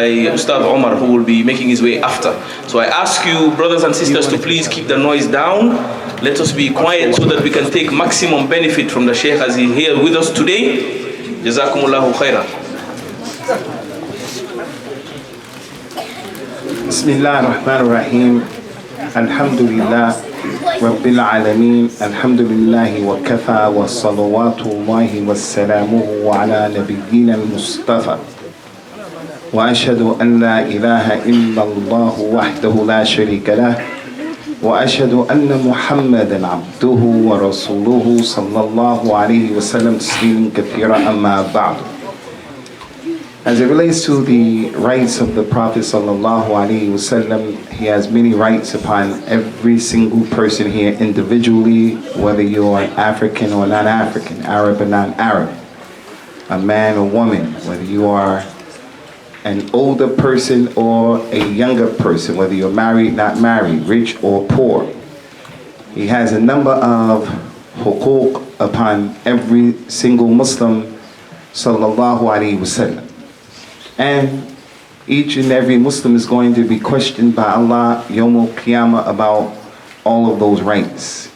by Ustad Omar, who will be making his way after. So I ask you, brothers and sisters, to please keep the noise down. Let us be quiet so that we can take maximum benefit from the Shaykh as he is here with us today. Jazakumullahu khairan. Bismillah ar-Rahman ar-Rahim. Alhamdulillah Rabbil Alameen. Alhamdulillahi wa kafa wa salawatullahi wa salamuhu wa ala nabiyyina al-Mustafa. Wa ashhadu an la ilaha illa Allah wahdahu la sharika lah. Wa ashhadu anna Muhammadan abduhu wa rasuluhu sallallahu alayhi wa sallam tasliman kathira amma ba'du. As it relates to the rights of the Prophet sallallahu alaihi wasallam, he has many rights upon every single person here individually, whether you are African or non-African, Arab or non-Arab, a man or woman, whether you are an older person or a younger person, whether you're married, not married, rich or poor. He has a number of huquq upon every single Muslim sallallahu alaihi wasallam. And each and every Muslim is going to be questioned by Allah Yawm al-Qiyamah about all of those rights.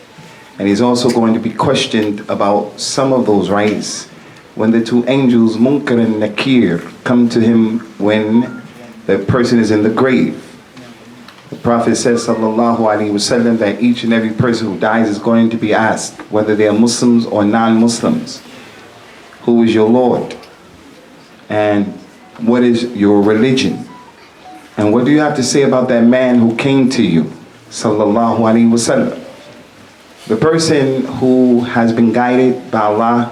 And he's also going to be questioned about some of those rights when the two angels, Munkar and Nakir, come to him when the person is in the grave. The Prophet says, sallallahu alaihi wasallam, that each and every person who dies is going to be asked, whether they are Muslims or non-Muslims, who is your Lord? And what is your religion? And what do you have to say about that man who came to you? Sallallahu alaihi wasallam. The person who has been guided by Allah,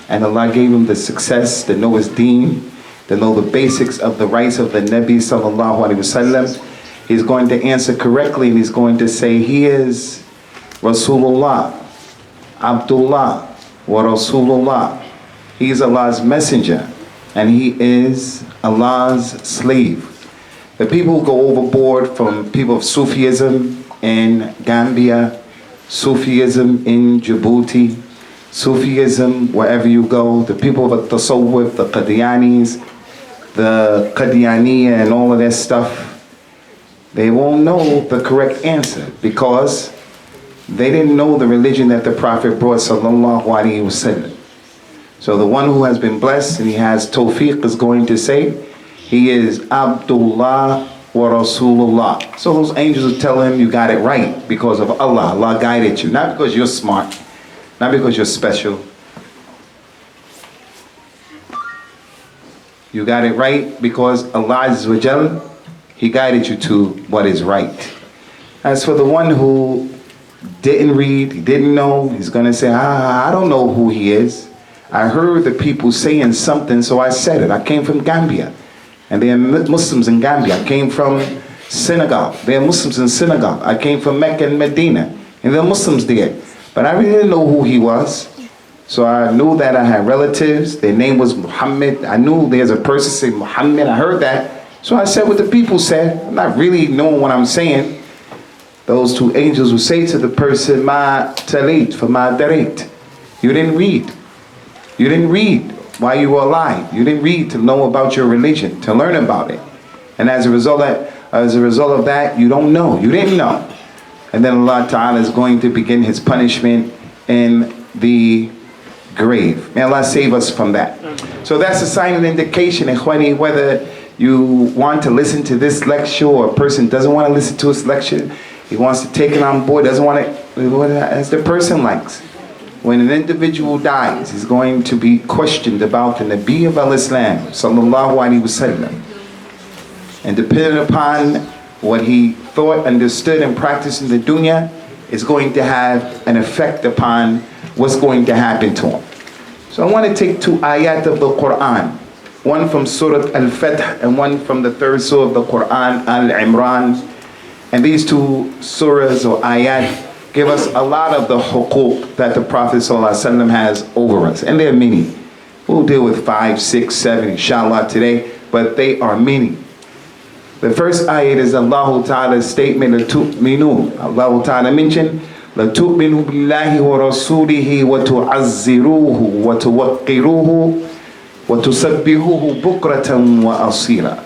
and Allah gave him the success to know his deen, to know the basics of the rights of the Nabi sallallahu alaihi wasallam, he's going to answer correctly, and he's going to say, he is Rasulullah, Abdullah wa Rasulullah. He is Allah's messenger, and he is Allah's slave. The people who go overboard, from people of Sufism in Gambia, Sufism in Djibouti, Sufism wherever you go, the people of Tasawwuf, the Qadianis, the Qadianiya and all of that stuff, they won't know the correct answer because they didn't know the religion that the Prophet brought sallallahu alaihi wasallam. So the one who has been blessed and he has tawfiq is going to say, he is Abdullah wa Rasulullah. So those angels will tell him, you got it right because of Allah. Allah guided you, not because you're smart, not because you're special. You got it right because Allah Azza wa Jal, He guided you to what is right. As for the one who didn't read, he didn't know, he's going to say, I don't know who he is. I heard the people saying something, so I said it. I came from Gambia, and there are Muslims in Gambia. I came from Senegal. There are Muslims in Senegal. I came from Mecca and Medina, and there are Muslims there. But I really didn't know who he was. So I knew that I had relatives. Their name was Muhammad. I knew there's a person saying Muhammad. I heard that. So I said what the people said. I'm not really knowing what I'm saying. Those two angels will say to the person, Ma talit, for ma darit. You didn't read. You didn't read while you were alive. You didn't read to know about your religion, to learn about it. And as a result of that, you don't know. You didn't know. And then Allah Ta'ala is going to begin His punishment in the grave. May Allah save us from that. So that's a sign and indication, ikhwani, whether you want to listen to this lecture or a person doesn't want to listen to this lecture, he wants to take it on board, doesn't want to, as the person likes. When an individual dies, he's going to be questioned about the Nabi of al-Islam, sallallahu alaihi wasallam. And depending upon what he thought, understood, and practiced in the dunya, is going to have an effect upon what's going to happen to him. So I want to take two ayat of the Quran, one from Surah Al-Fath and one from the third surah of the Quran, Al-Imran. And these two surahs or ayat give us a lot of the huquq that the Prophet ﷺ has over us. And there are many. We'll deal with 5, 6, 7, inshallah today, but they are many. The first ayat is Allah Ta'ala's statement, لَتُؤْمِنُوا. Allah Ta'ala mentioned, لَتُؤْمِنُوا بِاللَّهِ وَرَسُولِهِ وَتُعَزِّرُوهُ وَتُوَقِّرُوهُ وَتُسَبِّحُوهُ بُكْرَةً وَأَصِيلًا.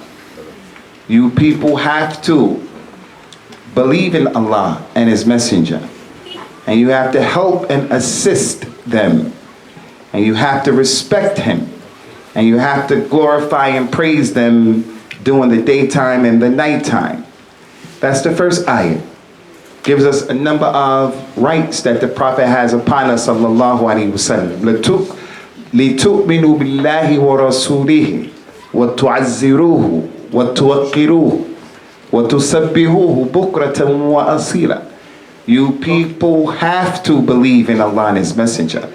You people have to believe in Allah and His Messenger. And you have to help and assist them. And you have to respect Him. And you have to glorify and praise them during the daytime and the nighttime. That's the first ayah. Gives us a number of rights that the Prophet has upon us, sallallahu alaihi wasallam. لِتُؤْمِنُوا بِاللَّهِ وَرَسُولِهِ وَتُعَزِّرُوهُ وَتُوَقِّرُوهُ وَتُسَبِّحُوهُ بُكْرَةً وَأَصِيلًا. You people have to believe in Allah and His Messenger.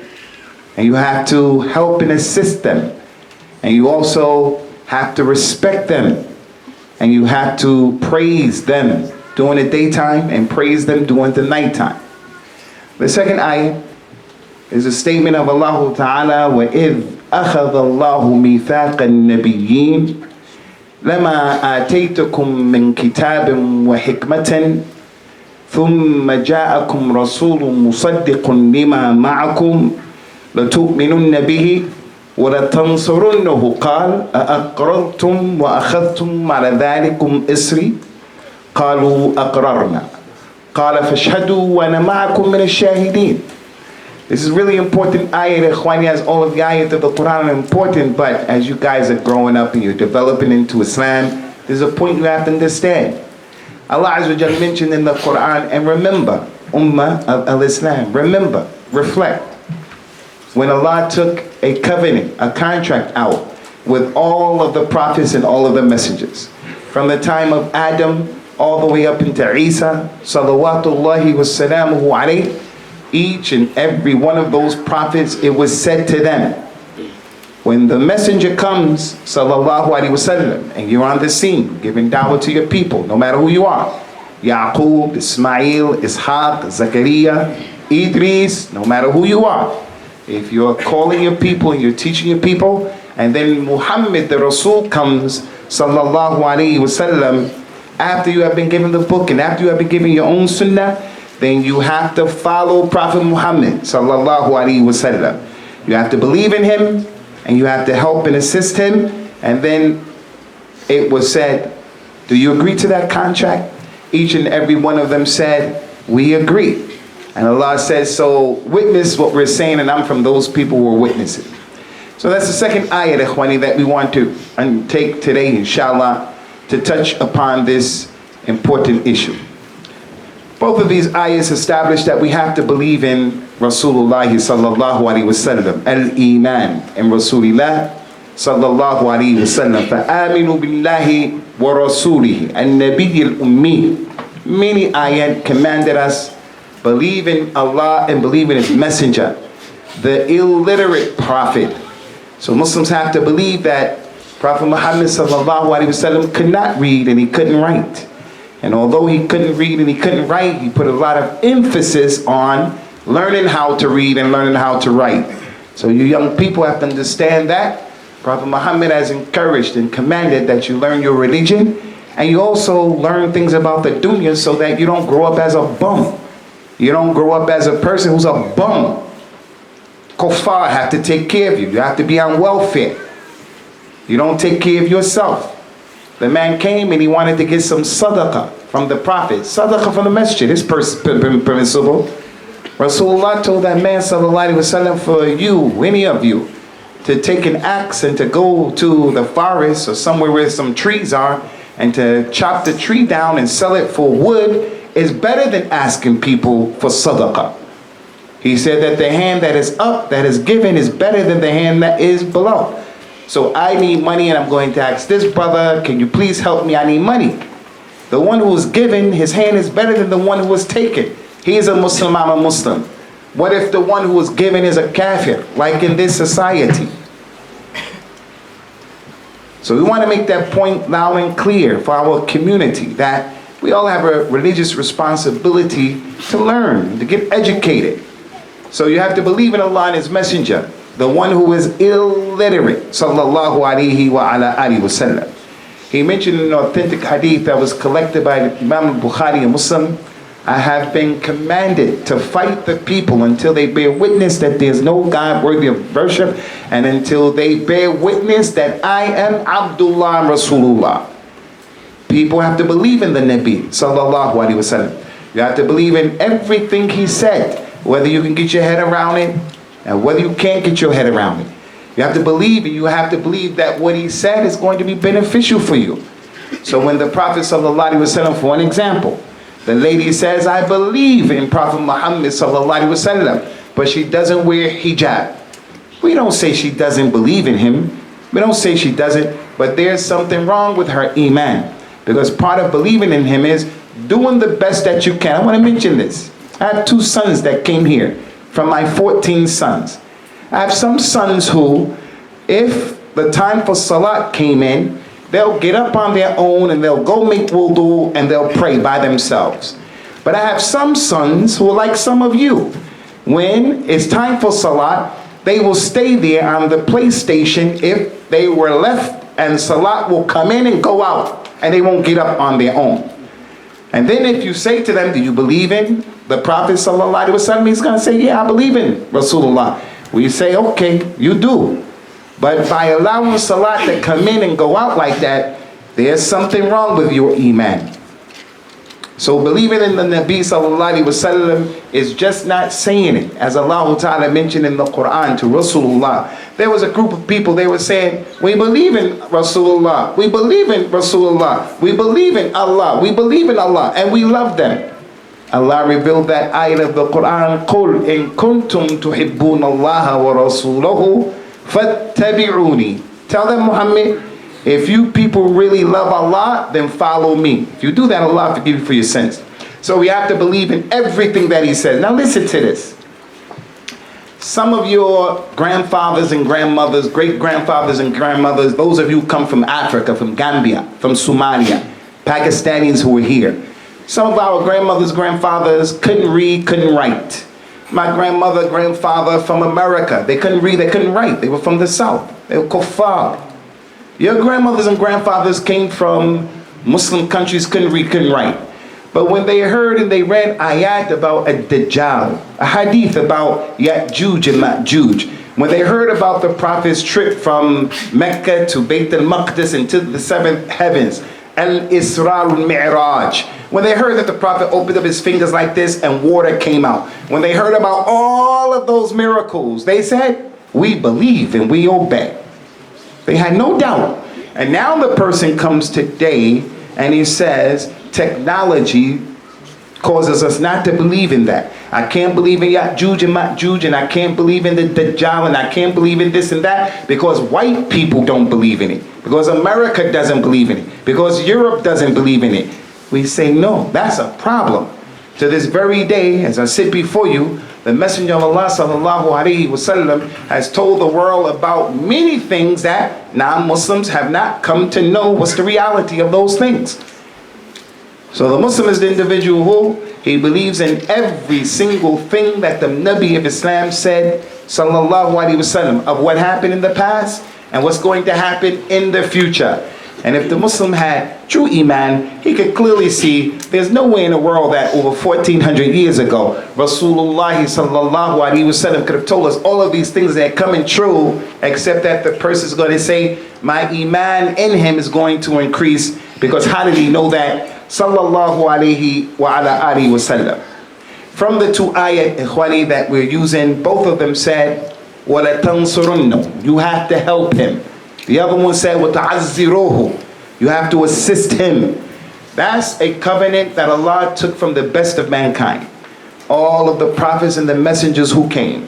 And you have to help and assist them. And you also have to respect them. And you have to praise them during the daytime and praise them during the nighttime. The second ayah is a statement of Allah Ta'ala, وَإِذْ أَخَذَ اللَّهُ مِيثَاقَ النَّبِيِّينَ لَمَا آتَيْتُكُم مِّن كِتَابٍ وَحِكْمَةٍ ثُمَّ جَاءَكُمْ رَسُولٌ مُصَدِّقٌ لِمَا مَعَكُمْ لَتُؤْمِنُنَّ بِهِ وَلَتَنْصُرُنَّهُ قَالَ أَأَقْرَرْتُمْ وَأَخَذْتُمْ عَلَى ذَلِكُمْ إِصْرِي قَالُوا أَقْرَرْنَا قَالَ فَاشْهَدُوا وَأَنَا مَعَكُمْ مِنَ الشَّاهِدِينَ. This is really important ayat. Ikhwani, as all of the ayat of the Quran are important, but as you guys are growing up and you're developing into Islam, there's a point you have to understand. Allah Azza wa Jalla mentioned in the Quran, and remember, Ummah of al-Islam, remember, reflect. When Allah took a covenant, a contract out with all of the prophets and all of the messengers, from the time of Adam all the way up into Isa, salawatullahi wa salamuhu alayhi, each and every one of those prophets, it was said to them, when the messenger comes, sallallahu alaihi wasallam, and you're on the scene, giving da'wah to your people, no matter who you are, Yaqub, Ismail, Ishaq, Zakaria, Idris, no matter who you are, if you're calling your people and you're teaching your people, and then Muhammad the Rasul comes, sallallahu alaihi wasallam, after you have been given the book and after you have been given your own sunnah, then you have to follow Prophet Muhammad sallallahu alaihi wasallam. You have to believe in him and you have to help and assist him. And then it was said, do you agree to that contract? Each and every one of them said, we agree. And Allah says, so witness what we're saying, and I'm from those people who are witnessing. So that's the second ayat, ikhwani, that we want to take today, inshallah, to touch upon this important issue. Both of these ayahs establish that we have to believe in Rasulullah sallallahu alaihi wasallam, al-Iman, and Rasulullah sallallahu alaihi wasallam. فَآمِنُوا بِاللَّهِ وَرَسُولِهِ النَّبِيِّ الْأُمِّيِّ. Many ayat commanded us, believe in Allah and believe in His Messenger, the illiterate Prophet. So Muslims have to believe that Prophet Muhammad sallallahu alaihi wasallam could not read and he couldn't write. And although he couldn't read and he couldn't write, he put a lot of emphasis on learning how to read and learning how to write. So you young people have to understand that Prophet Muhammad has encouraged and commanded that you learn your religion, and you also learn things about the dunya so that you don't grow up as a bum. You don't grow up as a person who's a bum. Kuffar have to take care of you. You have to be on welfare. You don't take care of yourself. The man came and he wanted to get some sadaqah from the Prophet. Sadaqah from the masjid is permissible. Rasulullah told that man, sallallahu alaihi wasallam, for you, any of you, to take an axe and to go to the forest or somewhere where some trees are and to chop the tree down and sell it for wood is better than asking people for sadaqah. He said that the hand that is up, that is given, is better than the hand that is below. So I need money and I'm going to ask this brother, can you please help me? I need money. The one who was given, his hand is better than the one who was taken. He is a Muslim, I'm a Muslim. What if the one who was given is a kafir, like in this society? So we want to make that point loud and clear for our community, that we all have a religious responsibility to learn, to get educated. So you have to believe in Allah and His Messenger, the one who is illiterate, sallallahu alaihi wa ala alihi wa sallam. He mentioned in an authentic hadith that was collected by Imam Bukhari, a Muslim, I have been commanded to fight the people until they bear witness that there is no God worthy of worship, and until they bear witness that I am Abdullah and Rasulullah. People have to believe in the Nabi sallallahu alaihi wasallam. You have to believe in everything he said, whether you can get your head around it and whether you can't get your head around it. You have to believe, and you have to believe that what he said is going to be beneficial for you. So when the Prophet sallallahu alaihi wasallam, for an example, the lady says, I believe in Prophet Muhammad sallallahu alaihi wasallam, but she doesn't wear hijab. We don't say she doesn't believe in him. We don't say she doesn't, but there's something wrong with her iman. Because part of believing in him is doing the best that you can. I want to mention this. I have 2 sons that came here from my 14 sons. I have some sons who, if the time for salat came in, they'll get up on their own and they'll go make wudu and they'll pray by themselves. But I have some sons who are like some of you. When it's time for salat, they will stay there on the PlayStation if they were left, and salat will come in and go out, and they won't get up on their own. And then if you say to them, do you believe in the Prophet sallallahu alaihi wasallam? He's going to say, yeah, I believe in Rasulullah. We say, okay, you do. But by allowing salat to come in and go out like that, there's something wrong with your iman. So believing in the Nabi sallallahu alaihi wasallam is just not saying it. As Allah Ta'ala mentioned in the Quran to Rasulullah, there was a group of people, they were saying, we believe in Rasulullah, we believe in Rasulullah, we believe in Allah, we believe in Allah, and we love them. Allah revealed that ayat of the Quran, قُلْ إِن كُنْتُمْ تُحِبُّونَ اللَّهَ وَرَسُولَهُ فَاتَّبِعُونِي. Tell them, Muhammad, if you people really love Allah, then follow me. If you do that, Allah will forgive you for your sins. So we have to believe in everything that he says. Now listen to this. Some of your grandfathers and grandmothers, great-grandfathers and grandmothers, those of you who come from Africa, from Gambia, from Somalia, Pakistanis who are here. Some of our grandmothers, grandfathers couldn't read, couldn't write. My grandmother, grandfather from America, they couldn't read, they couldn't write. They were from the South. They were kuffar. Your grandmothers and grandfathers came from Muslim countries, couldn't read, couldn't write. But when they heard and they read ayat about a Dajjal, a hadith about Ya'juj and Ma'juj, when they heard about the Prophet's trip from Mecca to Bayt al-Maqdis and to the 7th heavens, Al-Isra al-Mi'raj, when they heard that the Prophet opened up his fingers like this and water came out, when they heard about all of those miracles, they said, we believe and we obey. They had no doubt. And now the person comes today and he says, technology causes us not to believe in that. I can't believe in Ya'juj and Ma'juj, and I can't believe in the Dajjal, and I can't believe in this and that because white people don't believe in it, because America doesn't believe in it, because Europe doesn't believe in it. We say, no, that's a problem. To this very day, as I sit before you, the Messenger of Allah sallallahu alaihi wasallam has told the world about many things that non-Muslims have not come to know what's the reality of those things. So the Muslim is the individual who he believes in every single thing that the Nabi of Islam said sallallahu alaihi wasallam of what happened in the past and what's going to happen in the future. And if the Muslim had true iman, he could clearly see there's no way in the world that over 1400 years ago, Rasulullah sallallahu alaihi wasallam could have told us all of these things that are coming true, except that the person is going to say, my iman in him is going to increase, because how did he know that? Sallallahu alaihi wa ala alihi wasallam. From the 2 ayat, ikhwani, that we're using, both of them said, وَلَا تَنْصُرُنَّهُ. You have to help him. The other one said, وَتَعَزِّرُوهُ. You have to assist him. That's a covenant that Allah took from the best of mankind. All of the prophets and the messengers who came.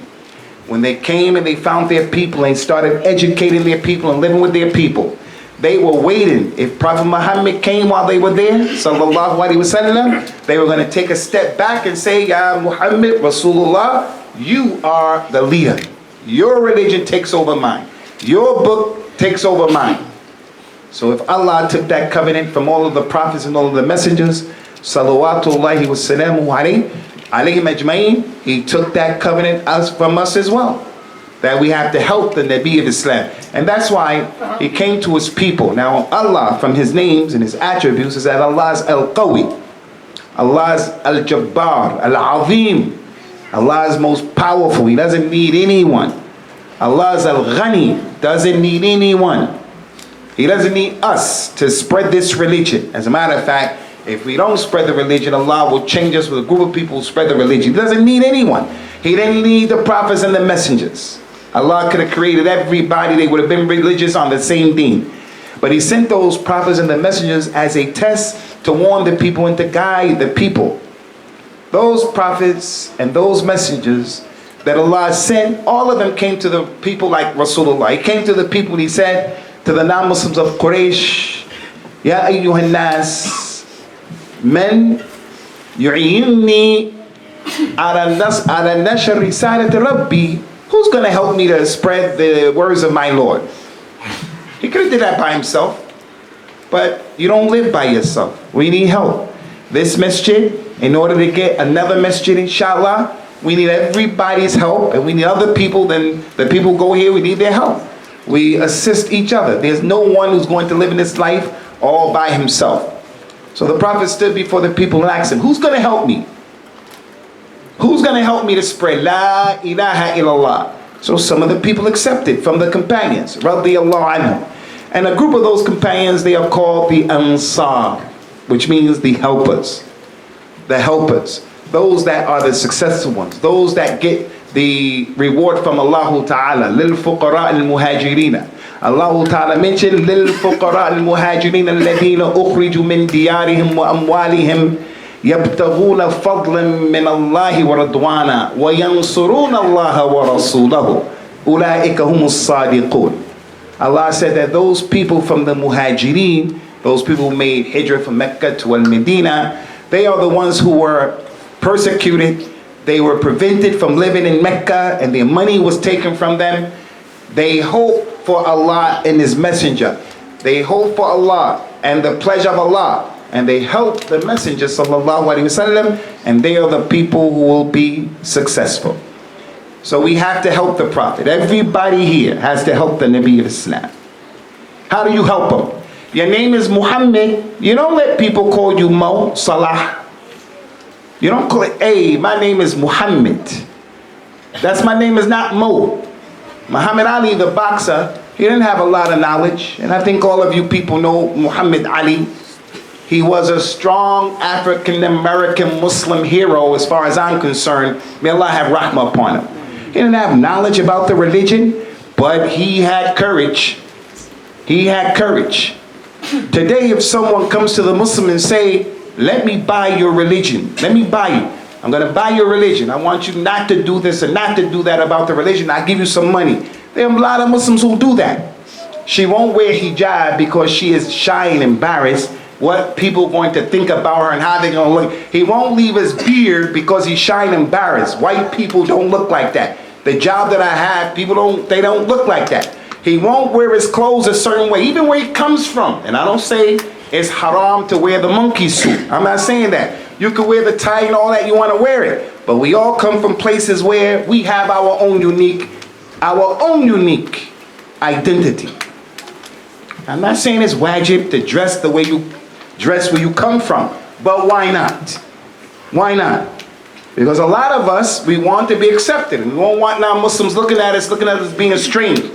When they came and they found their people and started educating their people and living with their people, they were waiting. If Prophet Muhammad came while they were there, sallallahu alaihi wasallam, they were going to take a step back and say, Ya Muhammad, Rasulullah, you are the leader. Your religion takes over mine. Your book takes over mine. So if Allah took that covenant from all of the prophets and all of the messengers, salawatullahi wa salamu alayhim ajma'in, he took that covenant from us as well, that we have to help the Nabi of Islam. And that's why he came to his people. Now Allah, from his names and his attributes, is that Allah is Al-Qawi, Allah is Al-Jabbar, Al-Azim. Allah is most powerful. He doesn't need anyone. Allah is Al-Ghani, doesn't need anyone. He doesn't need us to spread this religion. As a matter of fact, if we don't spread the religion, Allah will change us with a group of people who spread the religion. He doesn't need anyone. He didn't need the prophets and the messengers. Allah could have created everybody. They would have been religious on the same deen. But he sent those prophets and the messengers as a test to warn the people and to guide the people. Those prophets and those messengers that Allah sent, all of them came to the people like Rasulullah. He came to the people and he said to the non-Muslims of Quraysh, Ya ayyuhan nas, man yu'inni ala nashr risalat Rabbi. Who's going to help me to spread the words of my Lord? He could have did that by himself, but you don't live by yourself. We need help. This masjid, in order to get another masjid, inshallah, we need everybody's help, and we need other people. Then the people who go here, we need their help. We assist each other. There's no one who's going to live in this life all by himself. So the Prophet stood before the people and asked him, who's going to help me? Who's going to help me to spread La ilaha illallah? So some of the people accepted from the companions, radiyallahu anhum. And a group of those companions, they are called the Ansar, which means the helpers. The helpers. Those that are the successful ones. Those that get the reward from Allah Ta'ala. Lil fuqara al muhajirina. Allah Ta'ala mentioned Lil fuqara al muhajirina alladhina ukhriju min diyarihim wa amwalihim يبتغون فضلا من الله ورضوانا وينصرون الله ورسوله أولئك هم الصادقون. Allah said that those people from the Muhajirin, those people who made hijrah from Mecca to Al-Medina, they are the ones who were persecuted. They were prevented from living in Mecca and their money was taken from them. They hope for Allah and His Messenger. They hope for Allah and the pleasure of Allah. And they help the Messenger sallallahu alaihi wasallam, and they are the people who will be successful. So we have to help the Prophet. Everybody here has to help the Nabi of Islam. How do you help him? Your name is Muhammad. You don't let people call you Mo, Salah. You don't call it, hey, my name is Muhammad. That's my name is not Mo. Muhammad Ali, the boxer, he didn't have a lot of knowledge. And I think all of you people know Muhammad Ali. He was a strong African-American Muslim hero as far as I'm concerned. May Allah have rahmah upon him. He didn't have knowledge about the religion, but he had courage. He had courage. Today, if someone comes to the Muslim and say, let me buy your religion. Let me buy you. I'm going to buy your religion. I want you not to do this and not to do that about the religion. I'll give you some money. There are a lot of Muslims who do that. She won't wear hijab because she is shy and embarrassed. What people are going to think about her and how they're going to look. He won't leave his beard because he's shy and embarrassed. White people don't look like that. The job that I have, people don't look like that. He won't wear his clothes a certain way, even where he comes from. And I don't say it's haram to wear the monkey suit. I'm not saying that. You can wear the tie and all that, you want to wear it. But we all come from places where we have our own unique identity. I'm not saying it's wajib to dress the way you dress where you come from, but why not? Why not? Because a lot of us, we want to be accepted, and we don't want non-Muslims looking at us being strange.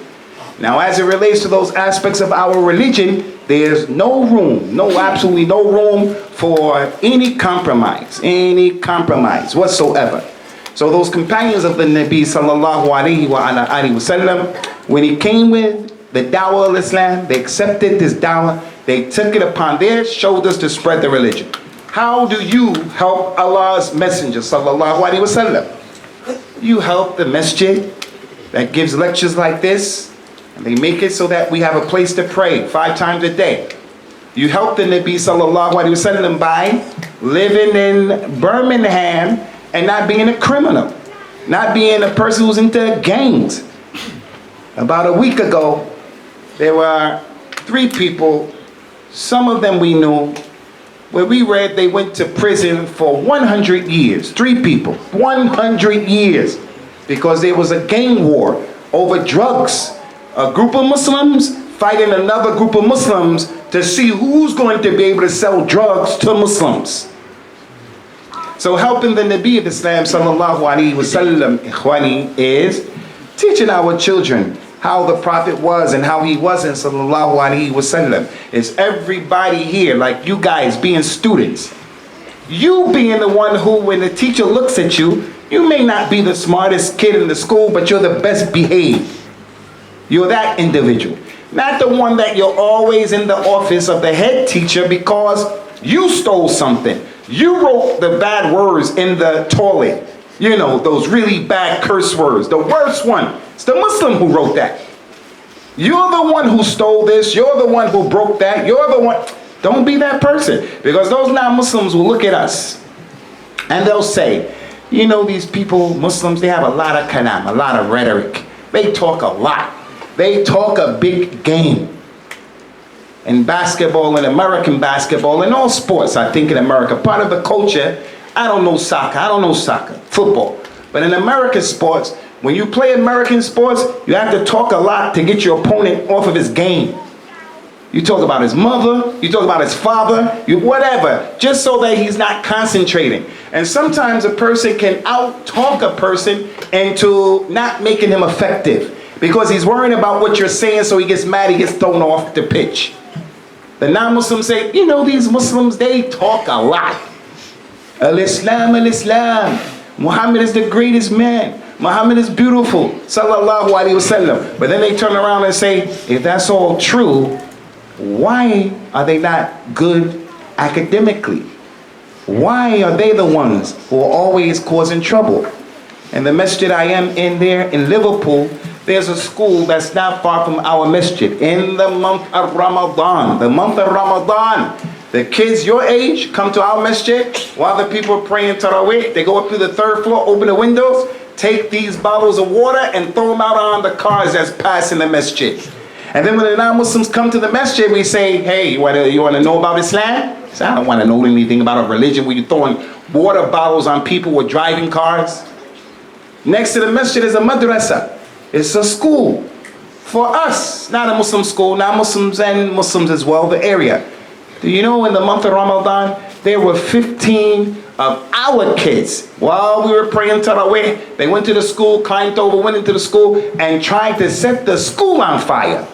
Now, as it relates to those aspects of our religion, there's no room, absolutely no room for any compromise whatsoever. So those companions of the Nabi sallallahu alaihi wasallam, when he came with the dawah of Islam, they accepted this dawah. They took it upon their shoulders to spread the religion. How do you help Allah's Messenger sallallahu alaihi wasallam? You help the masjid that gives lectures like this, and they make it so that we have a place to pray 5 times a day. You help the Nabi sallallahu alaihi wasallam by living in Birmingham and not being a criminal, not being a person who's into gangs. About a week ago, there were 3 people, some of them we knew, where we read they went to prison for 100 years. 3 people, 100 years, because there was a gang war over drugs. A group of Muslims fighting another group of Muslims to see who's going to be able to sell drugs to Muslims. So helping the Nabi of Islam sallallahu alaihi wasallam, ikhwani, is teaching our children how the Prophet was and how he wasn't, sallallahu alaihi wasallam. Is everybody here, like you guys being students, you being the one who, when the teacher looks at you, you may not be the smartest kid in the school, but you're the best behaved. You're that individual. Not the one that you're always in the office of the head teacher because you stole something. You wrote the bad words in the toilet. You know, those really bad curse words. The worst one. It's the Muslim who wrote that. You're the one who stole this. You're the one who broke that. You're the one. Don't be that person. Because those non-Muslims will look at us and they'll say, you know, these people, Muslims, they have a lot of kalam, a lot of rhetoric. They talk a lot. They talk a big game. In basketball, in American basketball, in all sports, I think in America, part of the culture, I don't know soccer, football. But in American sports, when you play American sports, you have to talk a lot to get your opponent off of his game. You talk about his mother, you talk about his father, whatever, just so that he's not concentrating. And sometimes a person can out-talk a person into not making him effective because he's worrying about what you're saying, so he gets mad, he gets thrown off the pitch. The non-Muslims say, you know, these Muslims, they talk a lot. Al-Islam, Al-Islam. Muhammad is the greatest man. Muhammad is beautiful. Sallallahu alaihi wasallam. But then they turn around and say, if that's all true, why are they not good academically? Why are they the ones who are always causing trouble? And the masjid I am in there in Liverpool, there's a school that's not far from our masjid. In the month of Ramadan, the kids your age come to our masjid while the people are praying Taraweeh. They go up to the third floor, open the windows, take these bottles of water and throw them out on the cars that's passing the masjid. And then when the non-Muslims come to the masjid, we say, hey, you want to know about Islam? He said, I don't want to know anything about a religion where you're throwing water bottles on people with driving cars. Next to the masjid is a madrasa. It's a school for us, not a Muslim school, non-Muslims and Muslims as well, the area. Do you know in the month of Ramadan, there were 15 of our kids, while we were praying Taraweeh, they went to the school, climbed over, went into the school, and tried to set the school on fire.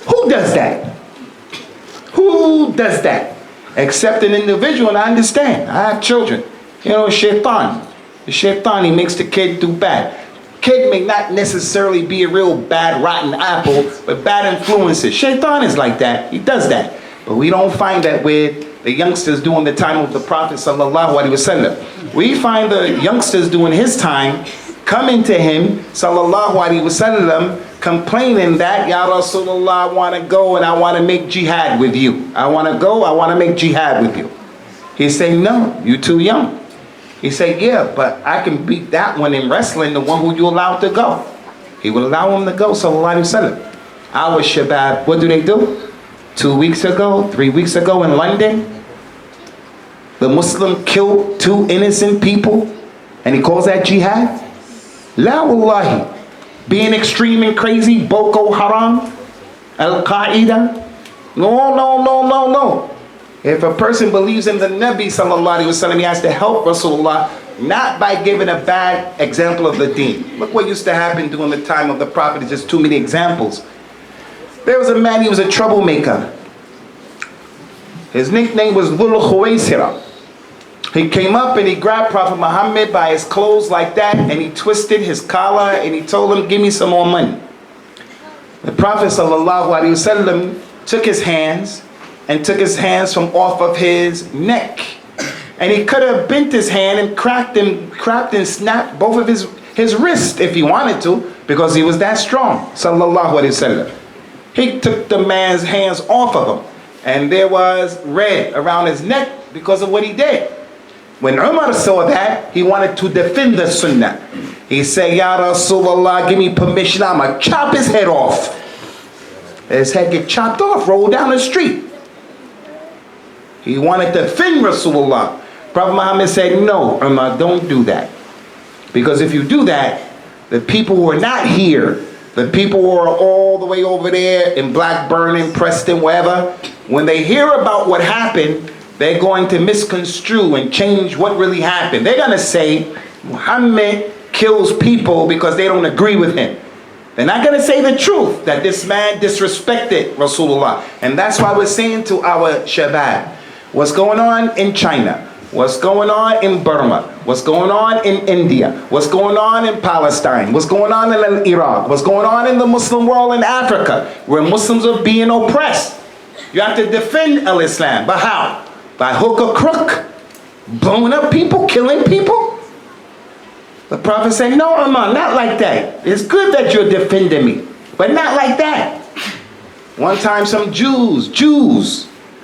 Who does that? Who does that? Except an individual, and I understand. I have children. You know, shaitan. The shaitan, he makes the kid do bad. Kid may not necessarily be a real bad, rotten apple, but bad influences. Shaitan is like that. He does that. But we don't find that with the youngsters during the time of the Prophet sallallahu alaihi wasallam. We find the youngsters during his time coming to him sallallahu alaihi wasallam complaining that, Ya Rasulullah, I want to go and I want to make jihad with you. I want to go, I want to make jihad with you. He say, no, you too young. He said, yeah, but I can beat that one in wrestling, the one who you allowed to go. He would allow him to go, sallallahu alaihi wasallam. Our shabab, what do? 2 weeks ago, 3 weeks ago in London, the Muslim killed 2 innocent people, and he calls that jihad? La wallahi. Being extreme and crazy, Boko Haram, Al-Qaeda. No. If a person believes in the Nabi sallallahu alaihi wasallam, he has to help Rasulullah, not by giving a bad example of the deen. Look what used to happen during the time of the Prophet. It's just too many examples. There was a man, he was a troublemaker. His nickname was Dhul Khuwaisira. He came up and he grabbed Prophet Muhammad by his clothes like that, and he twisted his collar and he told him, give me some more money. The Prophet sallallahu alaihi wasallam took his hands from off of his neck. And he could have bent his hand and cracked and snapped both of his wrists if he wanted to, because he was that strong, sallallahu alaihi wasallam. He took the man's hands off of him, and there was red around his neck because of what he did. When Umar saw that, he wanted to defend the sunnah. He said, Ya Rasulullah, give me permission, I'm going to chop his head off. His head get chopped off, rolled down the street. He wanted to defend Rasulullah. Prophet Muhammad said, no, Umar, don't do that. Because if you do that, the people who are not here, the people who are all the way over there in Blackburn and Preston, wherever, when they hear about what happened, they're going to misconstrue and change what really happened. They're going to say, Muhammad kills people because they don't agree with him. They're not going to say the truth, that this man disrespected Rasulullah. And that's why we're saying to our shabab, what's going on in China, what's going on in Burma, what's going on in India, what's going on in Palestine, what's going on in Iraq, what's going on in the Muslim world in Africa, where Muslims are being oppressed. You have to defend al-Islam. But how? By hook or crook? Blowing up people, killing people? The Prophet said, no, Imam, not like that. It's good that you're defending me, but not like that. One time some Jews,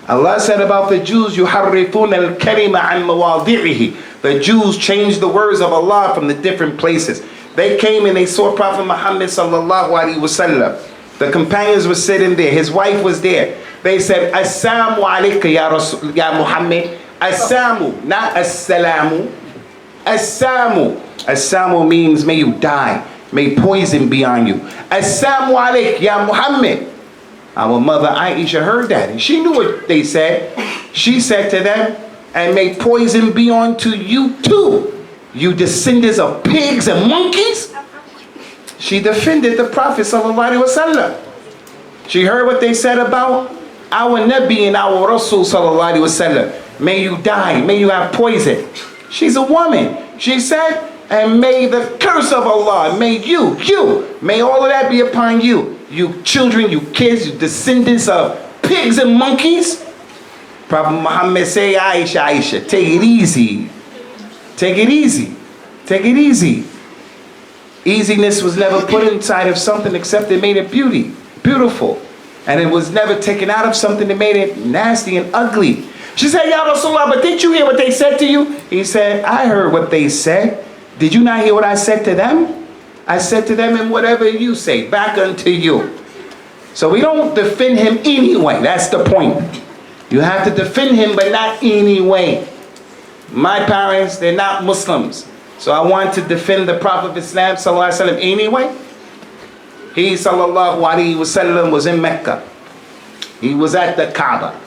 Allah said about the Jews, يُحَرِّفُونَ الْكَلِمَ عَنْ مَوَاضِعِهِ. The Jews changed the words of Allah from the different places. They came and they saw Prophet Muhammad sallallahu alaihi wasallam. The companions were sitting there. His wife was there. They said, Assalamu alayka ya Muhammad. Assamu, not assalamu. Assamu. Assamu means may you die. May poison be on you. Assalamu alayk ya Muhammad. Our mother Aisha heard that and she knew what they said. She said to them, and may poison be unto you too, you descendants of pigs and monkeys. She defended the Prophet sallallahu alaihi wasallam. She heard what they said about our Nabi and our Rasul sallallahu alaihi wasallam. May you die, may you have poison. She's a woman. She said, and may the curse of Allah, may may all of that be upon you. You children, you kids, you descendants of pigs and monkeys. Prophet Muhammad say, Aisha, take it easy. Take it easy. Take it easy. Easiness was never put inside of something except it made it beautiful. And it was never taken out of something that made it nasty and ugly. She said, Ya Rasulullah, but didn't you hear what they said to you? He said, I heard what they said. Did you not hear what I said to them? I said to them, and whatever you say, back unto you. So we don't defend him anyway. That's the point. You have to defend him, but not anyway. My parents, they're not Muslims. So I want to defend the Prophet of Islam, sallallahu alaihi wasallam, anyway. He, sallallahu alaihi wasallam, was in Mecca. He was at the Kaaba.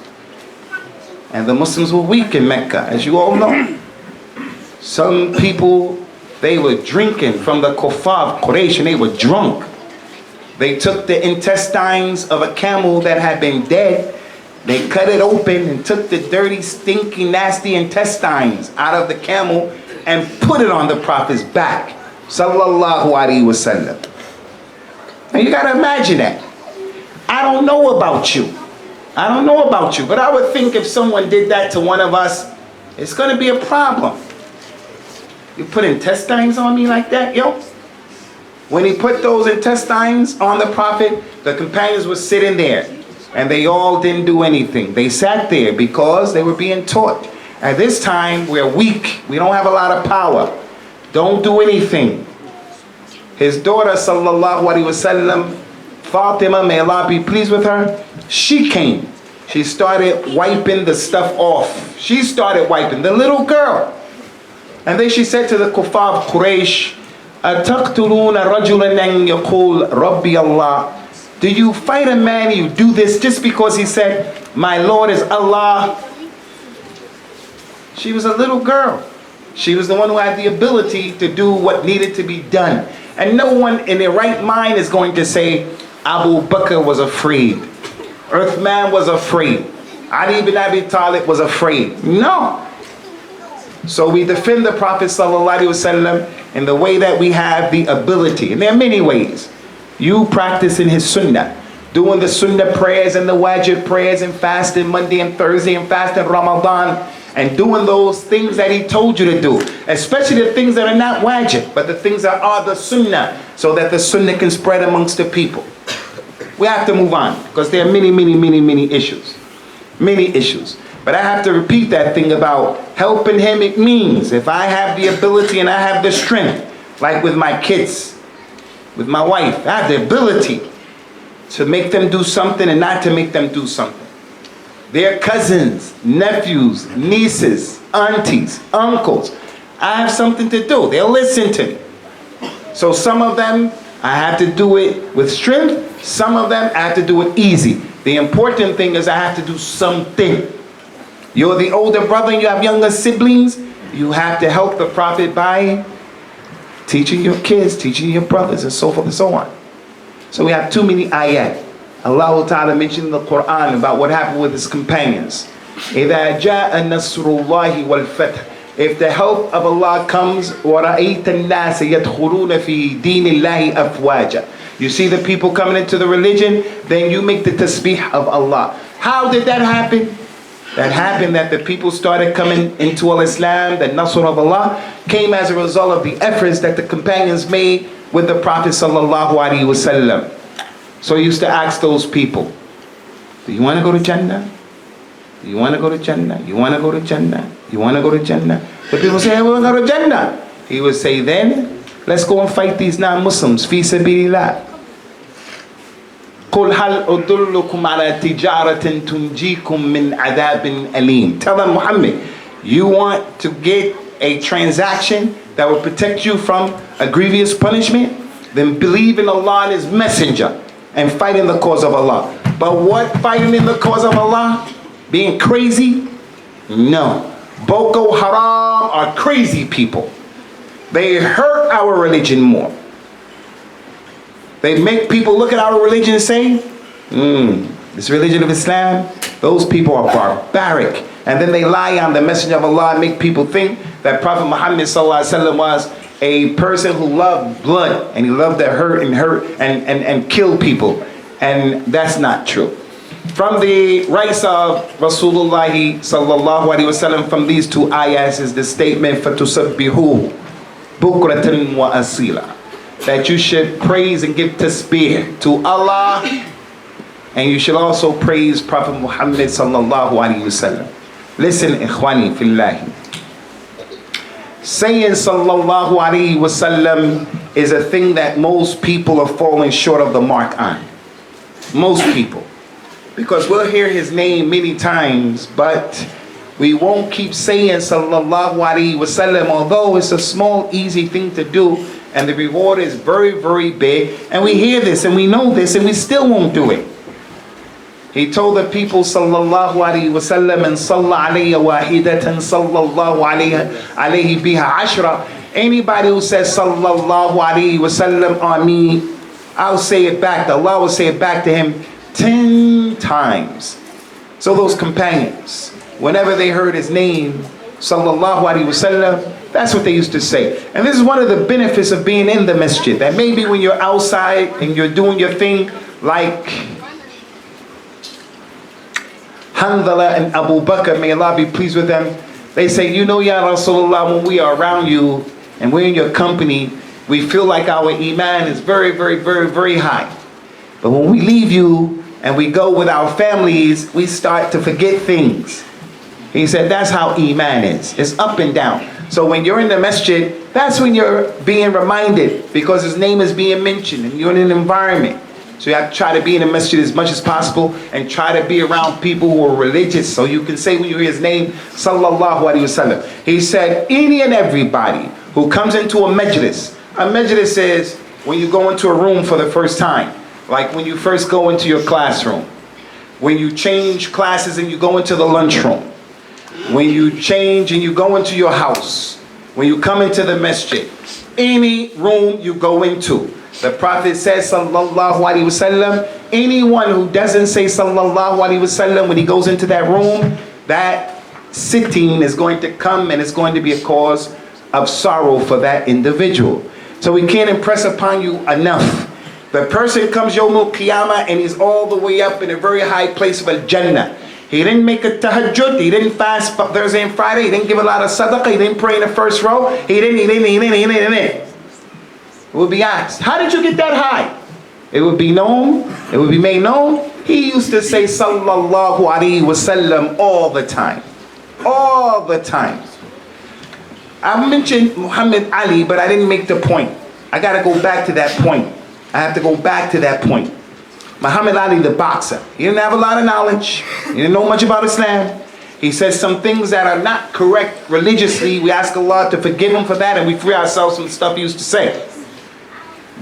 And the Muslims were weak in Mecca, as you all know. Some people, they were drinking from the kuffar of Quraysh, and they were drunk. They took the intestines of a camel that had been dead. They cut it open and took the dirty, stinky, nasty intestines out of the camel and put it on the Prophet's back. Sallallahu alaihi wasallam. Now you gotta imagine that. I don't know about you. I don't know about you, but I would think if someone did that to one of us, it's gonna be a problem. You put intestines on me like that, yo? When he put those intestines on the Prophet, the companions were sitting there and they all didn't do anything. They sat there because they were being taught. At this time, we're weak. We don't have a lot of power. Don't do anything. His daughter, sallallahu alaihi wasallam, Fatima, may Allah be pleased with her, she came. She started wiping the stuff off. She started wiping, the little girl. And then she said to the kuffar of Quraysh, أَتَقْتُلُونَ رَجُلًا أَنْ يَقُولَ رَبِّيَ اللَّهِ. Do you fight a man, you do this just because he said, my Lord is Allah? She was a little girl. She was the one who had the ability to do what needed to be done. And no one in their right mind is going to say, Abu Bakr was afraid. Uthman was afraid. Ali ibn Abi Talib was afraid. No. So we defend the Prophet sallallahu alaihi wasallam in the way that we have the ability. And there are many ways. You practicing his sunnah, doing the sunnah prayers and the wajib prayers and fasting Monday and Thursday and fasting Ramadan and doing those things that he told you to do. Especially the things that are not wajib, but the things that are the sunnah, so that the sunnah can spread amongst the people. We have to move on because there are many issues. Many issues. But I have to repeat that thing about helping him. It means if I have the ability and I have the strength, like with my kids, with my wife, I have the ability to make them do something and not to make them do something. Their cousins, nephews, nieces, aunties, uncles, I have something to do. They'll listen to me. So some of them, I have to do it with strength. Some of them, I have to do it easy. The important thing is I have to do something. You're the older brother and you have younger siblings, you have to help the Prophet by teaching your kids, teaching your brothers, and so forth and so on. So we have too many ayat. Allah Ta'ala mentioned in the Quran about what happened with his companions. إِذَا جَاءَ نَصْرُ اللَّهِ وَالْفَتْحِ. If the help of Allah comes, وَرَأَيْتَ النَّاسَ يَدْخُلُونَ فِي دِينِ اللَّهِ أَفْوَاجًا. You see the people coming into the religion, then you make the tasbih of Allah. How did that happen? That happened that the people started coming into Islam, the Nasr of Allah came as a result of the efforts that the companions made with the Prophet sallallahu alaihi wasallam. So he used to ask those people, do you want to go to Jannah? Do you want to go to Jannah? You want to go to Jannah? You want to go to Jannah? The people say, I want to go to Jannah. He would say, then let's go and fight these non-Muslims. Fi sabilillah. قُلْ هَلْ أُدُلُّكُمْ عَلَى تِجَارَةٍ تُنْجِيكُمْ مِنْ عَذَابٍ أَلِيمٍ. Tell them, Muhammad, you want to get a transaction that will protect you from a grievous punishment? Then believe in Allah and His Messenger and fight in the cause of Allah. But what fighting in the cause of Allah? Being crazy? No. Boko Haram are crazy people. They hurt our religion more. They make people look at our religion and say, this religion of Islam, those people are barbaric. And then they lie on the Messenger of Allah and make people think that Prophet Muhammad sallallahu alaihi wasallam was a person who loved blood and he loved to hurt and kill people. And that's not true. From the rights of Rasulullah sallallahu alaihi wasallam from these two ayahs is the statement فَتُسَبِّحُوهُ بُكْرَةً وَأَصِيلًا, that you should praise and give tasbih to Allah, and you should also praise Prophet Muhammad sallallahu alaihi wasallam. Listen, ikhwani fillahi. Saying sallallahu alaihi wasallam is a thing that most people are falling short of the mark on. Most people. Because we'll hear his name many times, but we won't keep saying sallallahu alaihi wasallam, although it's a small, easy thing to do, and the reward is very, very big. And we hear this, and we know this, and we still won't do it. He told the people sallallahu alaihi wasallam, and salla alayya wahidatan sallallahu alayhi biha ashra. Anybody who says sallallahu alaihi wasallam on me, I'll say it back. Allah will say it back to him 10 times. So those companions, whenever they heard his name, sallallahu alaihi wasallam, that's what they used to say. And this is one of the benefits of being in the masjid, that maybe when you're outside and you're doing your thing, like Handala and Abu Bakr, may Allah be pleased with them, they say, you know, Ya Rasulullah, when we are around you and we're in your company, we feel like our iman is very, very, very, very high. But when we leave you and we go with our families, we start to forget things. He said that's how iman is. It's up and down. So when you're in the masjid, that's when you're being reminded, because his name is being mentioned and you're in an environment. So you have to try to be in the masjid as much as possible and try to be around people who are religious, so you can say when you hear his name, sallallahu alaihi wasallam. He said any and everybody who comes into a majlis is when you go into a room for the first time, like when you first go into your classroom, when you change classes and you go into the lunchroom, when you change and you go into your house, when you come into the masjid, any room you go into. The Prophet says sallallahu alaihi wasallam, anyone who doesn't say sallallahu alaihi wasallam when he goes into that room, that sitting is going to come and it's going to be a cause of sorrow for that individual. So we can't impress upon you enough. The person comes Yawmul Qiyamah and he's all the way up in a very high place of Al-Jannah. He didn't make a tahajjud, he didn't fast Thursday and Friday, he didn't give a lot of sadaqah, he didn't pray in the first row, he didn't. It would be asked, how did you get that high? It would be known, it would be made known. He used to say sallallahu alaihi wasallam all the time. All the time. I mentioned Muhammad Ali, but I didn't make the point. I got to go back to that point. I have to go back to that point. Muhammad Ali, the boxer, he didn't have a lot of knowledge. He didn't know much about Islam. He says some things that are not correct religiously. We ask Allah to forgive him for that, and we free ourselves from the stuff he used to say.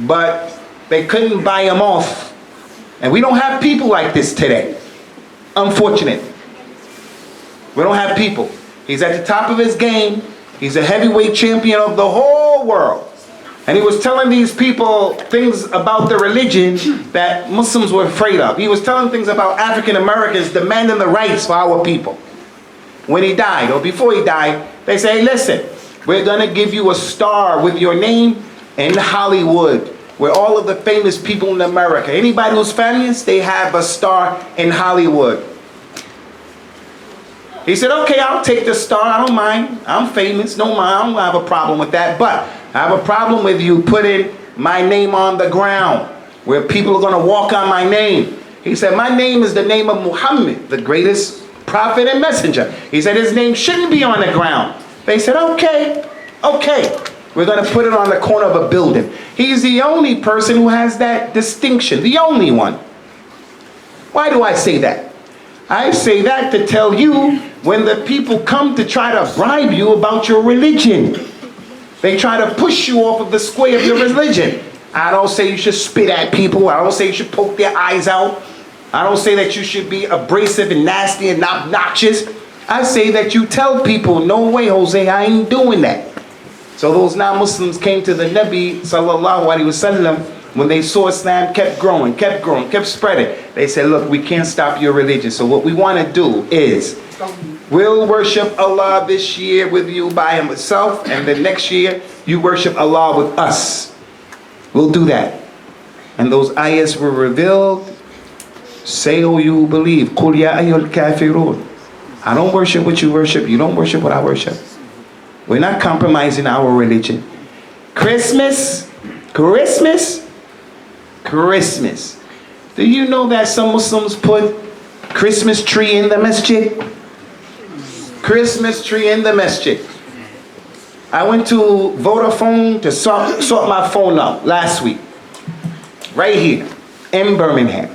But they couldn't buy him off. And we don't have people like this today. Unfortunately. We don't have people. He's at the top of his game. He's a heavyweight champion of the whole world. And he was telling these people things about the religion that Muslims were afraid of. He was telling things about African Americans demanding the rights for our people. When he died, or before he died, they say, hey, listen, we're gonna give you a star with your name in Hollywood, where all of the famous people in America, anybody who's famous, they have a star in Hollywood. He said, okay, I'll take the star, I don't mind. I'm famous, no mind, I don't have a problem with that. But I have a problem with you putting my name on the ground, where people are gonna walk on my name. He said, my name is the name of Muhammad, the greatest prophet and messenger. He said, his name shouldn't be on the ground. They said, okay, we're gonna put it on the corner of a building. He's the only person who has that distinction, the only one. Why do I say that? I say that to tell you, when the people come to try to bribe you about your religion, they try to push you off of the square of your religion. I don't say you should spit at people. I don't say you should poke their eyes out. I don't say that you should be abrasive and nasty and obnoxious. I say that you tell people, no way, Jose, I ain't doing that. So those non-Muslims came to the Nabi sallallahu alaihi wasallam. When they saw Islam kept growing, kept spreading, they said, look, we can't stop your religion. So what we want to do is, we'll worship Allah this year with you by himself, and the next year you worship Allah with us. We'll do that. And those ayahs were revealed. Say, oh, you believe. Qul ya ayyuhal kafirun. I don't worship what you worship. You don't worship what I worship. We're not compromising our religion. Christmas. Do you know that some Muslims put Christmas tree in the masjid? Christmas tree in the masjid. I went to Vodafone to sort my phone out last week. Right here in Birmingham.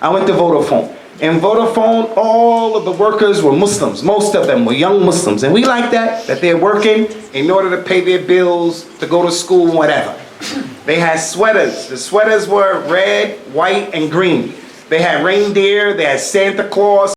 I went to Vodafone. In Vodafone, all of the workers were Muslims. Most of them were young Muslims. And we like that they're working in order to pay their bills, to go to school, whatever. They had sweaters. The sweaters were red, white, and green. They had reindeer, they had Santa Claus.